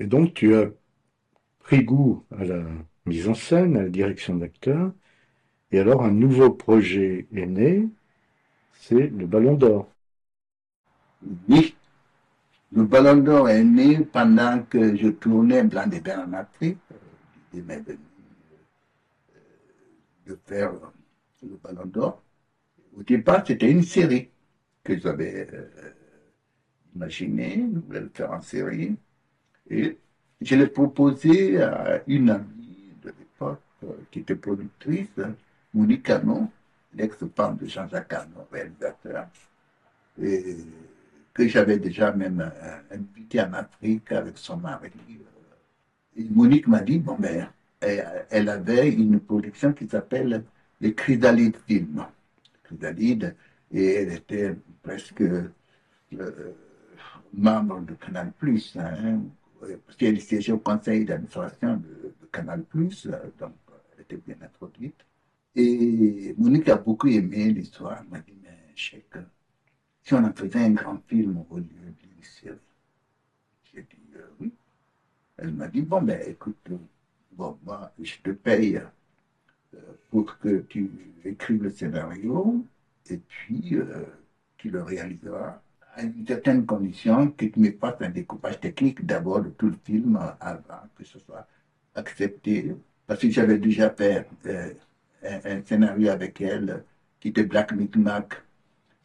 donc, tu as pris goût à la mise en scène, à la direction d'acteur, et alors un nouveau projet est né, c'est le Ballon d'Or. Oui, le Ballon d'Or est né pendant que je tournais Blanc des Bains en Afrique. Il m'est venu de faire le Ballon d'Or. Au départ, c'était une série que j'avais imaginée. Je voulais le faire en série. Et je l'ai proposé à une amie de l'époque qui était productrice, Monique Canon, l'ex-femme de Jean-Jacques Canon, réalisateur. Et que j'avais déjà même invité en Afrique avec son mari. Et Monique m'a dit, bon ben, elle avait une production qui s'appelle les Chrysalides Films. Chrysalides, et elle était presque membre de Canal+, hein, parce qu'elle siégeait au conseil d'administration de Canal+, donc elle était bien introduite. Et Monique a beaucoup aimé l'histoire. Elle m'a dit, mais Cheikh, si on en faisait un grand film au lieu d'une série. J'ai dit oui. Elle m'a dit, bon, ben écoute, bon, moi, je te paye pour que tu écrives le scénario et puis tu le réaliseras à une certaine condition que tu me fasses un découpage technique d'abord de tout le film avant que ce soit accepté. Parce que j'avais déjà fait un scénario avec elle qui était Black Micmac.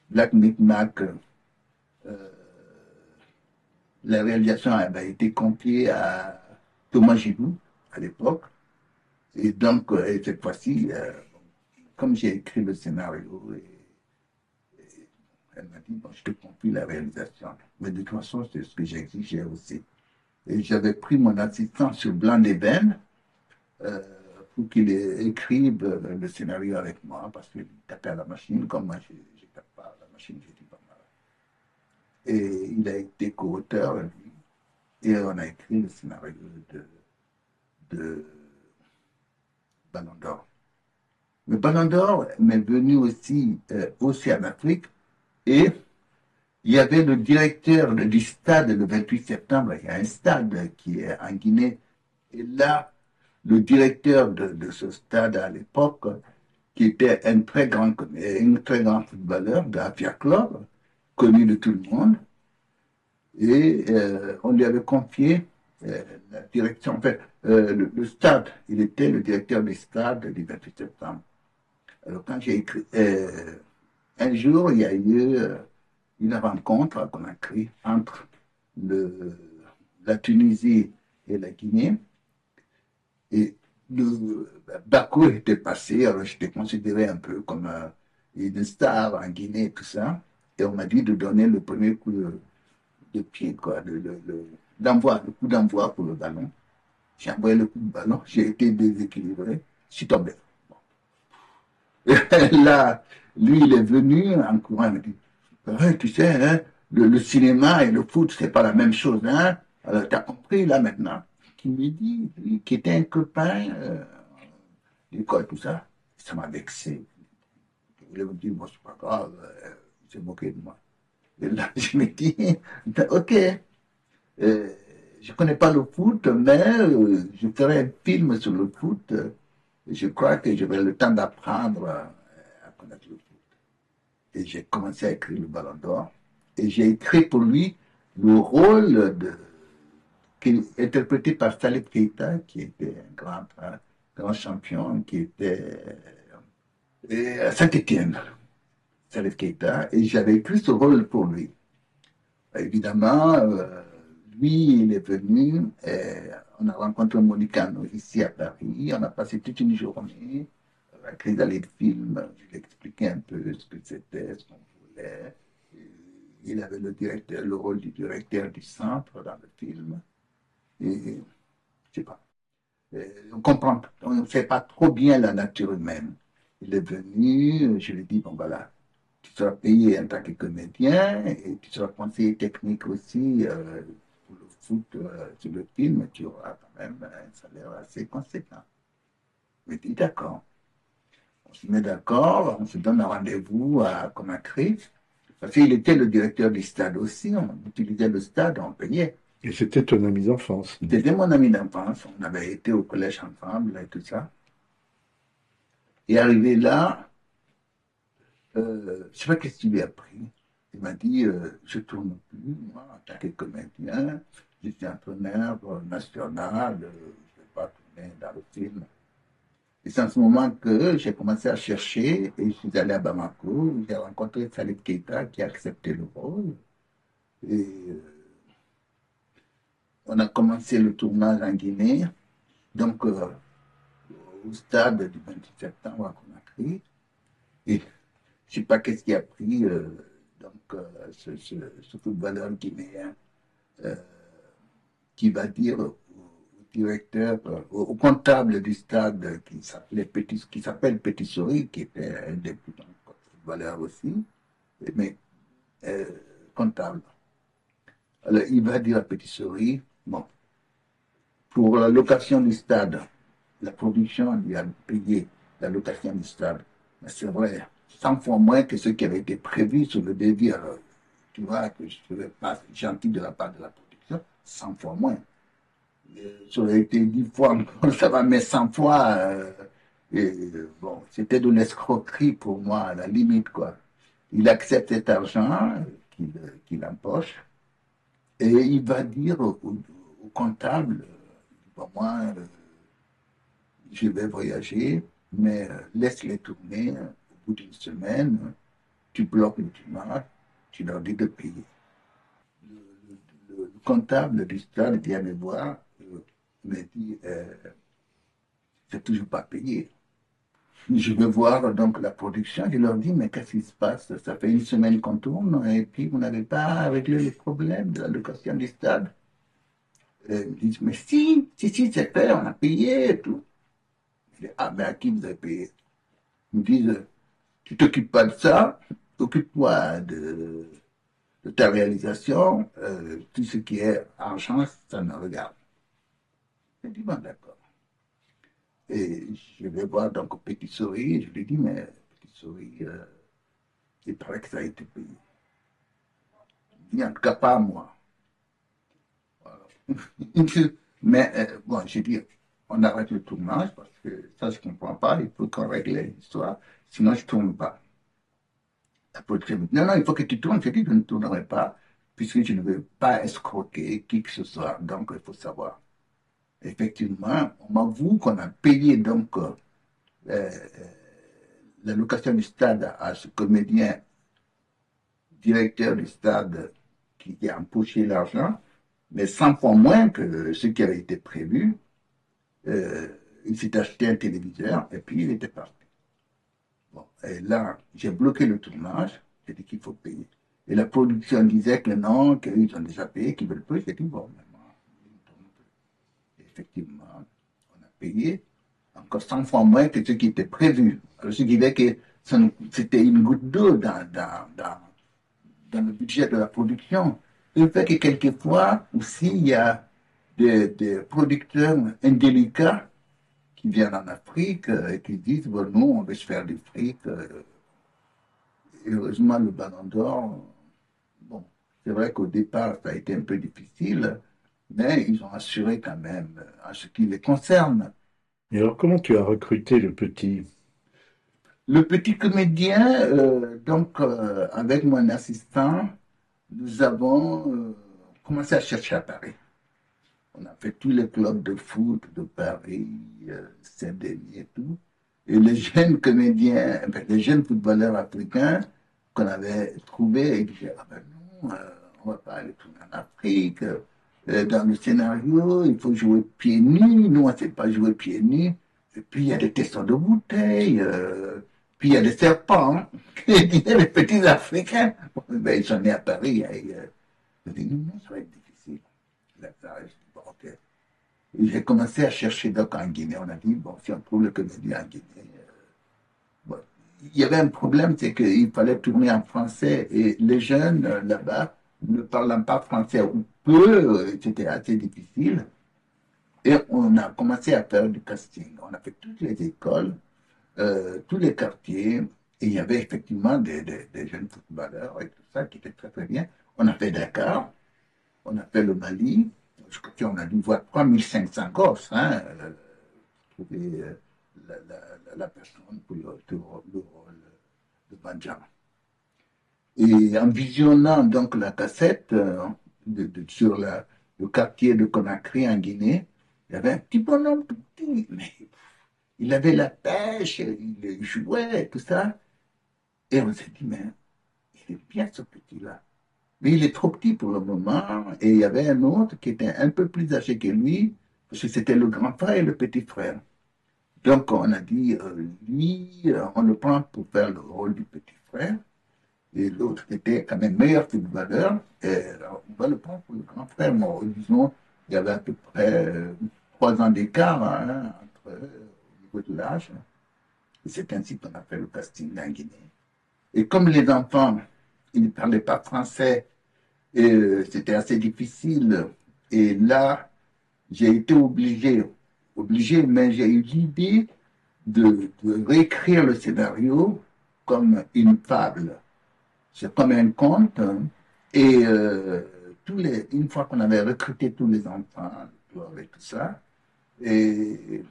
Black Micmac, la réalisation avait été confiée à Thomas Gilou à l'époque. Et donc, cette fois-ci, comme j'ai écrit le scénario, elle m'a dit, bon, je te confie la réalisation. Mais de toute façon, c'est ce que j'exigeais aussi. Et j'avais pris mon assistant sur Blanc d'Ébène euh, pour qu'il écrive le scénario avec moi, parce qu'il tapait à la machine, comme moi, je ne tape pas à la machine, j'ai dit, bon, voilà. Et il a été co-auteur, lui, et on a écrit le scénario de Ballon d'Or. Le Ballon d'Or m'est venu aussi en Afrique, et il y avait le directeur du stade le 28 septembre. Il y a un stade qui est en Guinée. Et là, le directeur de ce stade à l'époque, qui était un très grand footballeur de Afia Club, connu de tout le monde, et on lui avait confié la direction, en fait, le stade. Il était le directeur du stade du 28 septembre. Alors quand j'ai écrit, un jour, il y a eu une rencontre qu'on a créée entre le, la Tunisie et la Guinée. Et le Bakou était passé, alors j'étais considéré un peu comme une star en Guinée et tout ça. Et on m'a dit de donner le premier coup de pied, quoi, le coup d'envoi pour le ballon. J'ai envoyé le coup de ballon, j'ai été déséquilibré, je suis tombé. Là, lui, il est venu en courant, il m'a dit, ouais, tu sais, hein, le cinéma et le foot, c'est pas la même chose, hein. Alors, t'as compris, là, maintenant. Qui me dit, lui, qui était un copain d'école, tout ça, ça m'a vexé. Il voulait me dire, bon, c'est pas grave, il s'est moqué de moi. Et là, je me dis, ok, je connais pas le foot, mais je ferai un film sur le foot. Je crois que j'aurai le temps d'apprendre à connaître le foot. Et j'ai commencé à écrire le Ballon d'Or. Et j'ai écrit pour lui le rôle interprété par Salif Keita, qui était un grand champion, qui était à Saint-Étienne, Salif Keita. Et j'avais écrit ce rôle pour lui. Évidemment, lui, il est venu, on a rencontré Monicano ici à Paris, on a passé toute une journée à créer les films, je lui ai expliqué un peu ce que c'était, ce qu'on voulait. Il avait le rôle du directeur du centre dans le film. Et je sais pas, on comprend, on ne sait pas trop bien la nature humaine. Il est venu, je lui ai dit, bon voilà, tu seras payé en tant que comédien et tu seras conseiller technique aussi pour le foot sur le film, tu auras quand même un salaire assez conséquent. Je dit d'accord. On se met d'accord, on se donne un rendez-vous à Conakry, parce qu'il était le directeur du stade aussi, on utilisait le stade, on payait. Et c'était ton ami d'enfance. C'était mon ami d'enfance, on avait été au collège ensemble et tout ça. Et arrivé là, je ne sais pas qu'est-ce qu'il lui a pris. Il m'a dit, je ne tourne plus, moi, en tant que comédien, je suis entraîneur national, je ne vais pas tourner dans le film. Et c'est en ce moment que j'ai commencé à chercher et je suis allé à Bamako, j'ai rencontré Salif Keita qui a accepté le rôle. Et on a commencé le tournage en Guinée, donc au stade du 28 septembre à Conakry. Et je ne sais pas qu'est-ce qui a pris ce footballeur guinéen euh, qui va dire au directeur, au comptable du stade qui s'appelle Petit Souris, qui était un des plus grands footballeurs aussi, mais euh, comptable. Alors il va dire à Petit Souris, bon, pour la location du stade, la production lui a payé la location du stade. Mais c'est vrai, 100 fois moins que ce qui avait été prévu sur le devis. Alors, tu vois que je ne serais pas gentil de la part de la production, 100 fois moins. Ça aurait été 10 fois encore, ça va, mais 100 fois, bon, c'était de l'escroquerie pour moi, à la limite, quoi. Il accepte cet argent qu'il empoche et il va dire au comptable, bon, moi, je vais voyager, mais laisse-les tourner. Au bout d'une semaine, tu bloques le tournage, tu leur dis de payer. Le comptable du stade vient me voir, me dit, c'est toujours pas payé. Je vais voir donc la production, je leur dis, mais qu'est-ce qui se passe? Ça fait une semaine qu'on tourne et puis vous n'avez pas réglé le problème de la location du stade. Ils me disent, mais si, c'est fait, on a payé et tout. Je dis, ah ben à qui vous avez payé? Ils me disent, tu t'occupes pas de ça, occupe-toi de ta réalisation, tout ce qui est argent, ça me regarde. Je dis, bon, d'accord. Et je vais voir donc Petit Souris, je lui dis, mais Petit Souris, il paraît que ça a été payé. Il dit, en tout cas, pas à moi. Voilà. Mais bon, j'ai dit, on arrête le tournage parce que ça, je ne comprends pas, il faut qu'on règle l'histoire, sinon je ne tourne pas. La production me dit, non, non, il faut que tu tournes. J'ai dit, je ne tournerai pas, puisque je ne veux pas escroquer qui que ce soit. Donc, il faut savoir. Effectivement, on m'avoue qu'on a payé donc euh, la location du stade à ce comédien directeur du stade qui a empoché l'argent, mais 100 fois moins que ce qui avait été prévu. Euh, il s'est acheté un téléviseur et puis il était parti. Bon, et là, j'ai bloqué le tournage, j'ai dit qu'il faut payer. Et la production disait que non, qu'ils ont déjà payé, qu'ils veulent plus. J'ai dit, bon, maintenant, effectivement, on a payé encore 100 fois moins que ce qui était prévu. Alors, ce qui fait que c'était une goutte d'eau dans le budget de la production. Le fait que quelquefois aussi, il y a des producteurs indélicats qui viennent en Afrique et qui disent, bon, nous, on veut se faire du fric. Et heureusement, le Ballon d'Or, bon, c'est vrai qu'au départ, ça a été un peu difficile, mais ils ont assuré quand même en ce qui les concerne. Et alors, comment tu as recruté le petit? Le petit comédien, avec mon assistant, nous avons commencé à chercher à Paris. On a fait tous les clubs de foot de Paris, Saint-Denis et tout. Et les jeunes comédiens, enfin, les jeunes footballeurs africains qu'on avait trouvés, ils disaient, ah ben non, on ne va pas aller tourner en Afrique. Dans le scénario, il faut jouer pieds nus. Nous, on ne sait pas jouer pieds nus. Et puis, il y a des testeurs de bouteilles. Puis, il y a des serpents. Et disaient les petits Africains. Bon, ben, ils sont nés à Paris. Et, je dis, non, non, ça va être difficile. Là, ça, je dis, bon, ok. J'ai commencé à chercher donc en Guinée. On a dit, bon, si on trouve le comédien en Guinée. Bon, il y avait un problème, c'est qu'il fallait tourner en français et les jeunes là-bas, ne parlant pas français ou peu, c'était assez difficile. Et on a commencé à faire du casting. On a fait toutes les écoles, tous les quartiers, et il y avait effectivement des jeunes footballeurs et tout ça qui étaient très très bien. On a fait Dakar, on a fait le Mali. Je crois qu'on a dû voir 3500 gosses, hein, trouver la personne pour le rôle de Benjamin. Et en visionnant donc la cassette sur le quartier de Conakry en Guinée, il y avait un petit bonhomme tout petit, mais il avait la pêche, il jouait, tout ça. Et on s'est dit, mais il est bien ce petit-là. Mais il est trop petit pour le moment. Et il y avait un autre qui était un peu plus âgé que lui, parce que c'était le grand frère et le petit frère. Donc on a dit, lui, on le prend pour faire le rôle du petit frère. Et l'autre qui était quand même meilleur footballeur, et on va le prendre pour le grand frère. Moi, disons, il y avait à peu près 3 ans d'écart hein, entre au niveau de l'âge. Et c'est ainsi qu'on a fait le casting en Guinée. Et comme les enfants, ils ne parlaient pas français, et c'était assez difficile. Et là, j'ai été obligé, mais j'ai eu l'idée de réécrire le scénario comme une fable. C'est comme un conte. Et une fois qu'on avait recruté tous les enfants avec tout ça, et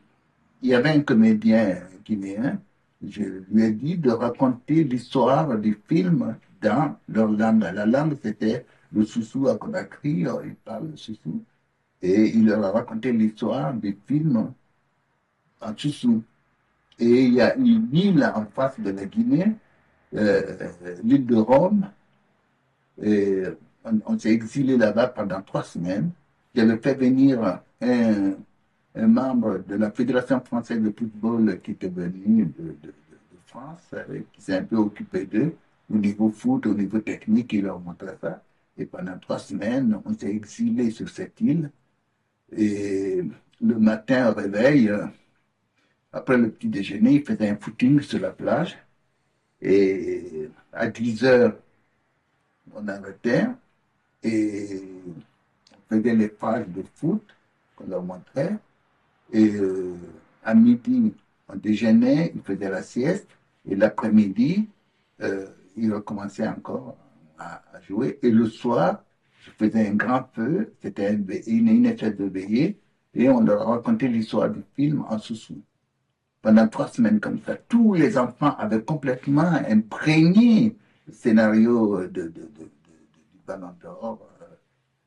il y avait un comédien guinéen, je lui ai dit de raconter l'histoire du film dans leur langue. La langue, c'était le Soussou à Conakry, il parle le Soussou, et il leur a raconté l'histoire du film en Soussou. Et il y a une île en face de la Guinée, l'île de Rome, et on s'est exilé là-bas pendant 3 semaines. J'avais fait venir un membre de la Fédération française de football qui était venu de France, qui s'est un peu occupé d'eux, au niveau foot, au niveau technique, il leur montrait ça. Et pendant 3 semaines, on s'est exilé sur cette île. Et le matin au réveil, après le petit déjeuner, il faisait un footing sur la plage. Et à 10 heures, on arrêtait et on faisait les phases de foot qu'on leur montrait. Et à midi, on déjeunait, il faisait la sieste. Et l'après-midi, il recommençait encore à jouer. Et le soir, je faisais un grand feu, c'était une espèce de veillée. Et on leur racontait l'histoire du film en sous-sous. Pendant 3 semaines comme ça, tous les enfants avaient complètement imprégné le scénario du Ballon d'Or.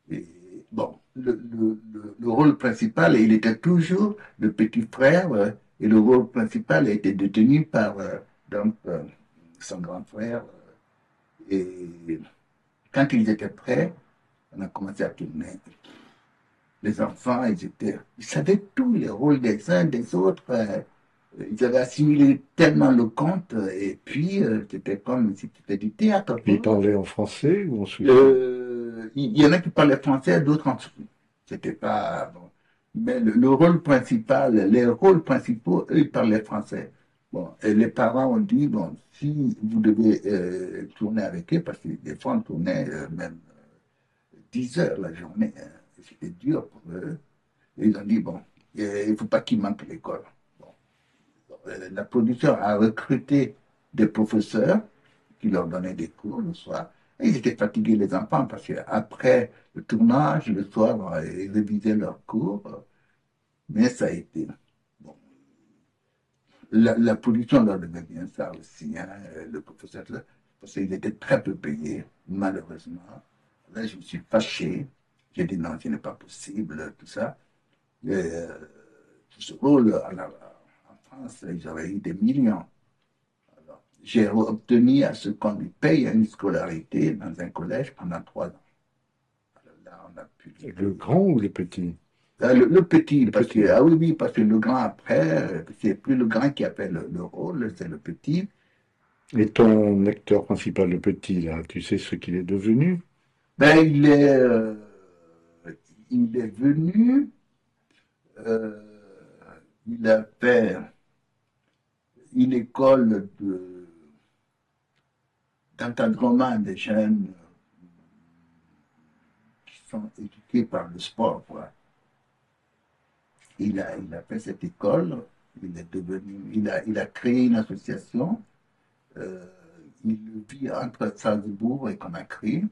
Et bon, le rôle principal, il était toujours le petit frère, et le rôle principal a été détenu par donc, son grand frère. Et quand ils étaient prêts, on a commencé à tourner. Les enfants, ils savaient tous les rôles des uns, des autres. Ils avaient assimilé tellement le conte, et puis c'était comme si c'était du théâtre. Il parlait en français ou en souci? Il y en a qui parlaient français, d'autres en souci. C'était pas bon. Mais le rôle principal, les rôles principaux, eux, ils parlaient français. Bon, et les parents ont dit, bon, si vous devez tourner avec eux, parce que des fois on tournait même 10 heures la journée, hein, c'était dur pour eux. Et ils ont dit, bon, il ne faut pas qu'ils manquent l'école. Bon. La production a recruté des professeurs qui leur donnaient des cours le soir. Et ils étaient fatigués, les enfants, parce qu'après le tournage, le soir, ils révisaient leurs cours. Mais ça a été. Bon, la production leur devait bien ça aussi, hein, le professeur, parce qu'ils étaient très peu payés, malheureusement. Là, je me suis fâché. J'ai dit non, ce n'est pas possible, tout ça. Ce rôle en France, ils auraient eu des millions. Alors, j'ai obtenu à ce qu'on lui paye une scolarité dans un collège pendant 3 ans. Alors là, on a pu Le grand ou le petit? le petit, Le parce petit. que, ah oui, oui, parce que le grand après, c'est plus le grand qui appelle le rôle, c'est le petit. Et ton acteur principal, le petit, là, tu sais ce qu'il est devenu? Ben, il est venu, euh, il a fait une école d'encadrement des jeunes qui sont éduqués par le sport, quoi. Il a fait cette école, il a créé une association, euh, il vit entre Salzbourg et Conakry,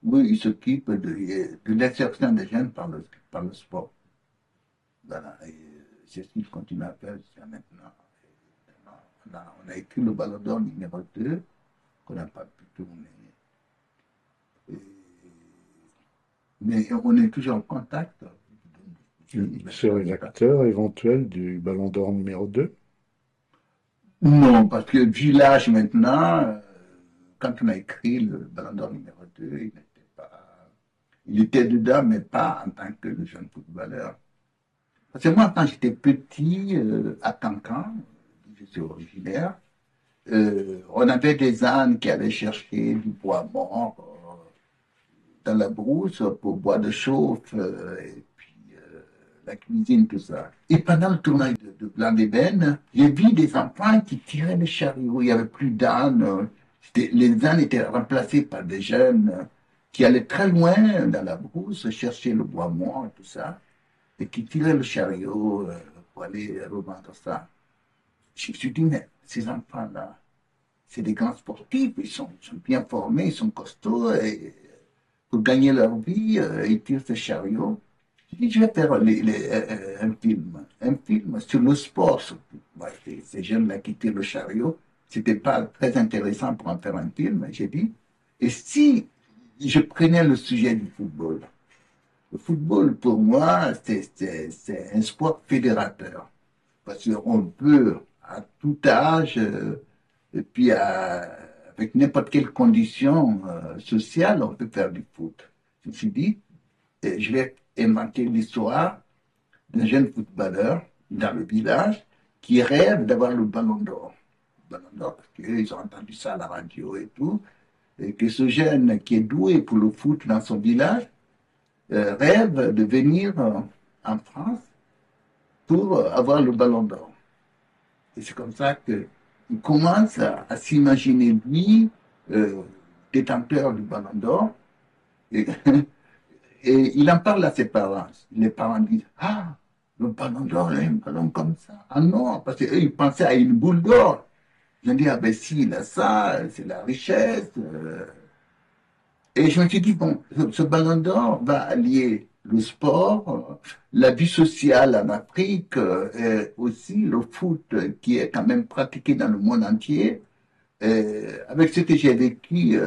Oui, il s'occupe de l'insertion des jeunes par le sport. Voilà, et c'est ce qu'il continue à faire jusqu'à maintenant. On a écrit le ballon d'or numéro 2 qu'on n'a pas pu tourner. Et- mais on est toujours en contact. Vous serez l'acteur éventuel du Ballon d'Or numéro 2. Non, parce que vu l'âge maintenant, quand on a écrit le Ballon d'Or numéro 2, il n'était pas. Il était dedans, mais pas en tant que le jeune footballeur. Parce que moi, quand j'étais petit, à Cancan, d'où je suis originaire, on avait des ânes qui allaient chercher du bois mort dans la brousse pour boire de chauffe, et puis la cuisine, tout ça. Et pendant le tournage de Blanc d'Ébène, j'ai vu des enfants qui tiraient le chariot. Il n'y avait plus d'ânes. Les ânes étaient remplacés par des jeunes qui allaient très loin dans la brousse chercher le bois mort et tout ça, et qui tiraient le chariot pour aller revendre ça. Je me suis dit, mais ces enfants-là, c'est des grands sportifs, ils sont bien formés, ils sont costauds, et pour gagner leur vie, ils tirent ce chariot. J'ai dit, je vais faire un film sur le sport, surtout. Ouais, ces jeunes-là qui tirent le chariot, c'était pas très intéressant pour en faire un film, j'ai dit. Et si je prenais le sujet du football, le football, pour moi, c'est un sport fédérateur. Parce qu'on peut, à tout âge, et puis avec n'importe quelle condition sociale, on peut faire du foot. Je me suis dit, je vais inventer l'histoire d'un jeune footballeur dans le village qui rêve d'avoir le ballon d'or. Le ballon d'or, parce qu'ils ont entendu ça à la radio et tout, et que ce jeune qui est doué pour le foot dans son village rêve de venir en France pour avoir le ballon d'or. Et c'est comme ça qu'il commence à s'imaginer lui, euh, détenteur du ballon d'or, et, et, il en parle à ses parents. Les parents disent, ah, le ballon d'or, il a un ballon comme ça. Ah non, parce qu'eux, ils pensaient à une boule d'or. Ils ont dit, ah ben si, il a ça, c'est la richesse. Et je me suis dit, bon, ce ballon d'or va allier le sport, la vie sociale en Afrique, et aussi le foot qui est quand même pratiqué dans le monde entier. Avec ce que j'ai vécu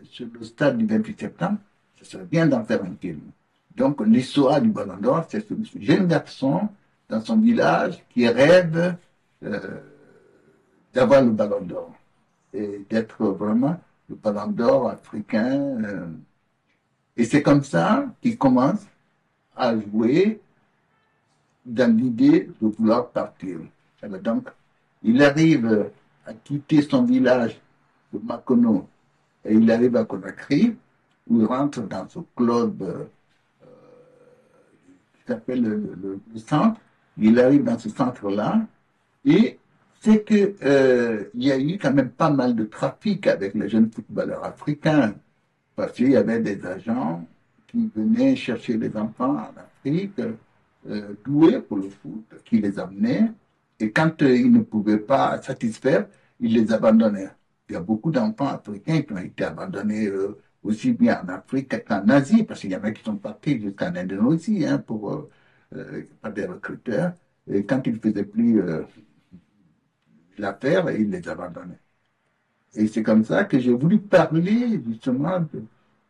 sur le stade du 28 septembre, ce serait bien d'en faire un film. Donc l'histoire du ballon d'or, c'est ce jeune garçon dans son village qui rêve euh, d'avoir le ballon d'or et d'être vraiment le ballon d'or africain. Et c'est comme ça qu'il commence à jouer dans l'idée de vouloir partir. Alors donc, il arrive à quitter son village de Makono et il arrive à Conakry, où il rentre dans ce club qui s'appelle le centre. Il arrive dans ce centre-là et c'est que il y a eu quand même pas mal de trafic avec les jeunes footballeurs africains parce qu'il y avait des agents qui venaient chercher les enfants en Afrique, doués pour le foot, qui les amenaient. Et quand ils ne pouvaient pas satisfaire, ils les abandonnaient. Il y a beaucoup d'enfants africains qui ont été abandonnés aussi bien en Afrique qu'en Asie, parce qu'il y en a qui sont partis jusqu'en Indonésie pour par des recruteurs. Et quand ils ne faisaient plus l'affaire, ils les abandonnaient. Et c'est comme ça que j'ai voulu parler justement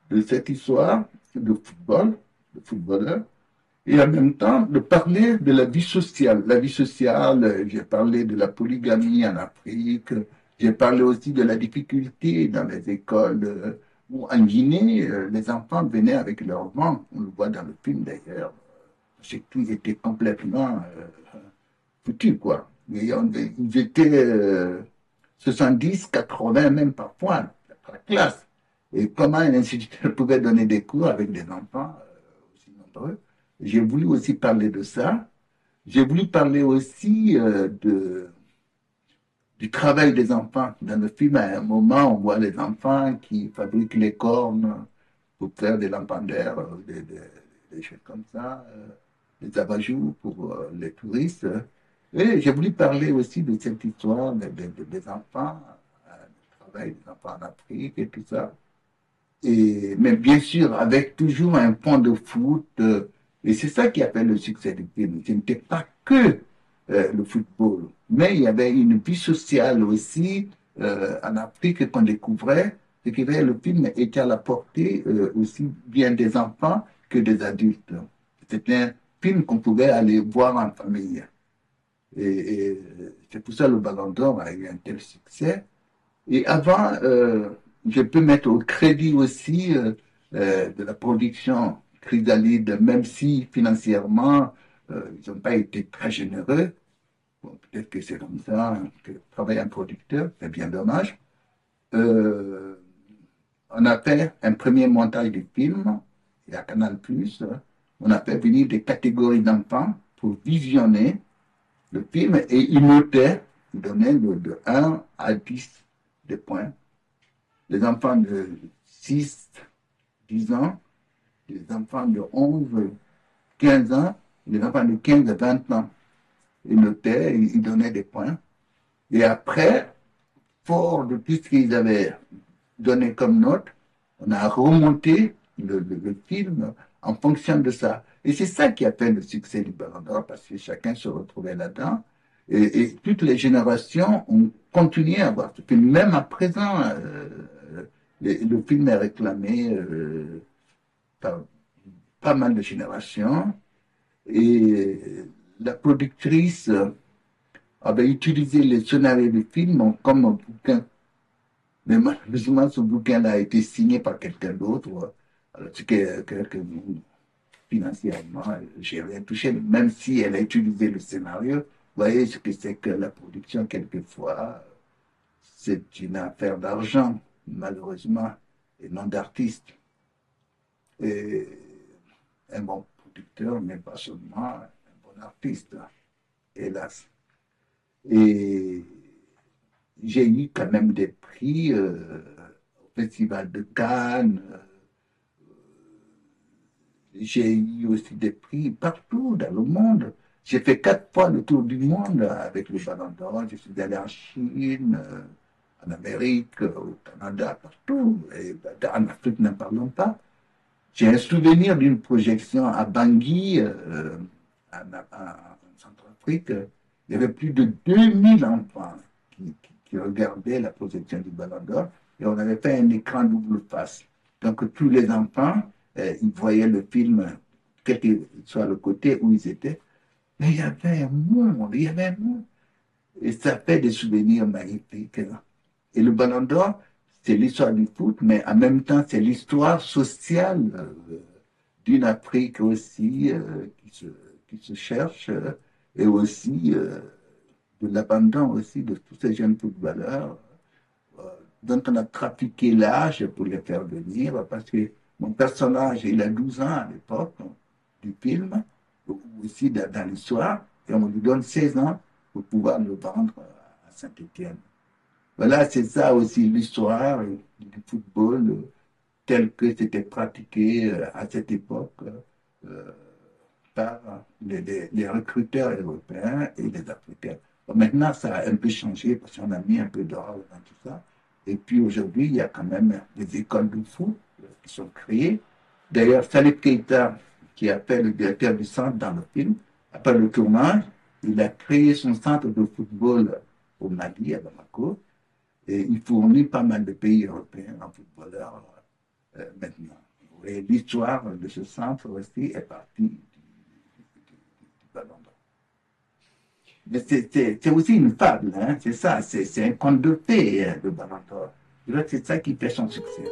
de cette histoire de football, de footballeur, et en même temps de parler de la vie sociale. La vie sociale, j'ai parlé de la polygamie en Afrique, j'ai parlé aussi de la difficulté dans les écoles, où en Guinée, les enfants venaient avec leurs vents, on le voit dans le film d'ailleurs, c'est tout était complètement foutu, quoi. Ils étaient 70, 80 même parfois, par classe. Et comment un instituteur pouvait donner des cours avec des enfants aussi nombreux. J'ai voulu aussi parler de ça. J'ai voulu parler aussi du travail des enfants. Dans le film, à un moment, on voit les enfants qui fabriquent les cornes pour faire des lampadaires, des choses comme ça, des abat-jours pour les touristes. Et j'ai voulu parler aussi de cette histoire des enfants, du travail des enfants en Afrique et tout ça. Mais bien sûr, avec toujours un fond de foot. Et c'est ça qui a fait le succès du film. Ce n'était pas que le football, mais il y avait une vie sociale aussi en Afrique qu'on découvrait. Ce qui fait que le film était à la portée aussi bien des enfants que des adultes. C'était un film qu'on pouvait aller voir en famille. Et c'est pour ça que le Ballon d'Or a eu un tel succès. Et avant, je peux mettre au crédit aussi de la production Chrysalide, même si financièrement, ils n'ont pas été très généreux. Bon, peut-être que c'est comme ça que travaille un producteur, c'est bien dommage. Euh, on a fait un premier montage du film, et à Canal+, on a fait venir des catégories d'enfants pour visionner le film et ils notaient, ils donnaient de 1 à 10 des points. Les enfants de 6, 10 ans, les enfants de 11, 15 ans, les enfants de 15 à 20 ans. Ils notaient, ils donnaient des points. Et après, fort de tout ce qu'ils avaient donné comme note, on a remonté le film en fonction de ça. Et c'est ça qui a fait le succès du Ballon d'Or, parce que chacun se retrouvait là-dedans. Et toutes les générations ont continué à voir ce film. Même à présent, le film est réclamé par pas mal de générations. Et la productrice avait utilisé les scénarios du film comme un bouquin. Mais malheureusement, ce bouquin-là a été signé par quelqu'un d'autre. Alors, ce que financièrement, j'ai rien touché, même si elle a utilisé le scénario. Vous voyez ce que c'est que la production, quelquefois, c'est une affaire d'argent, malheureusement, et non d'artiste. Et un bon producteur n'est pas seulement un bon artiste, hélas. Et j'ai eu quand même des prix au Festival de Cannes. J'ai eu aussi des prix partout dans le monde. J'ai fait 4 fois le tour du monde avec le Ballon d'Or. Je suis allé en Chine, en Amérique, au Canada, partout. Et en Afrique, n'en parlons pas. J'ai un souvenir d'une projection à Bangui, en Centrafrique. Il y avait plus de 2000 enfants qui regardaient la projection du Ballon d'Or et on avait fait un écran double face. Donc tous les enfants, ils voyaient le film, quel que soit le côté où ils étaient. Mais il y avait un monde, il y avait un monde. Et ça fait des souvenirs magnifiques. Et le Ballon d'Or, c'est l'histoire du foot, mais en même temps, c'est l'histoire sociale d'une Afrique aussi qui se cherche et aussi de l'abandon aussi de tous ces jeunes footballeurs euh, dont on a trafiqué l'âge pour les faire venir parce que mon personnage, il a 12 ans à l'époque du film, ou aussi dans l'histoire, et on lui donne 16 ans pour pouvoir le vendre à Saint-Étienne. Voilà, c'est ça aussi l'histoire du football tel que c'était pratiqué à cette époque euh, par les recruteurs européens et les Africains. Bon, maintenant, ça a un peu changé parce qu'on a mis un peu d'ordre dans tout ça. Et puis aujourd'hui, il y a quand même des écoles de foot qui sont créées. D'ailleurs, Salif Keita, qui a fait le directeur du centre dans le film, après le tournage, il a créé son centre de football au Mali, à Bamako, et il fournit pas mal de pays européens en footballeurs maintenant. Et l'histoire de ce centre aussi est partie du Ballon d'Or. Mais c'est aussi une fable, hein? C'est ça, c'est un conte de fées, le Ballon d'Or. C'est ça qui fait son succès.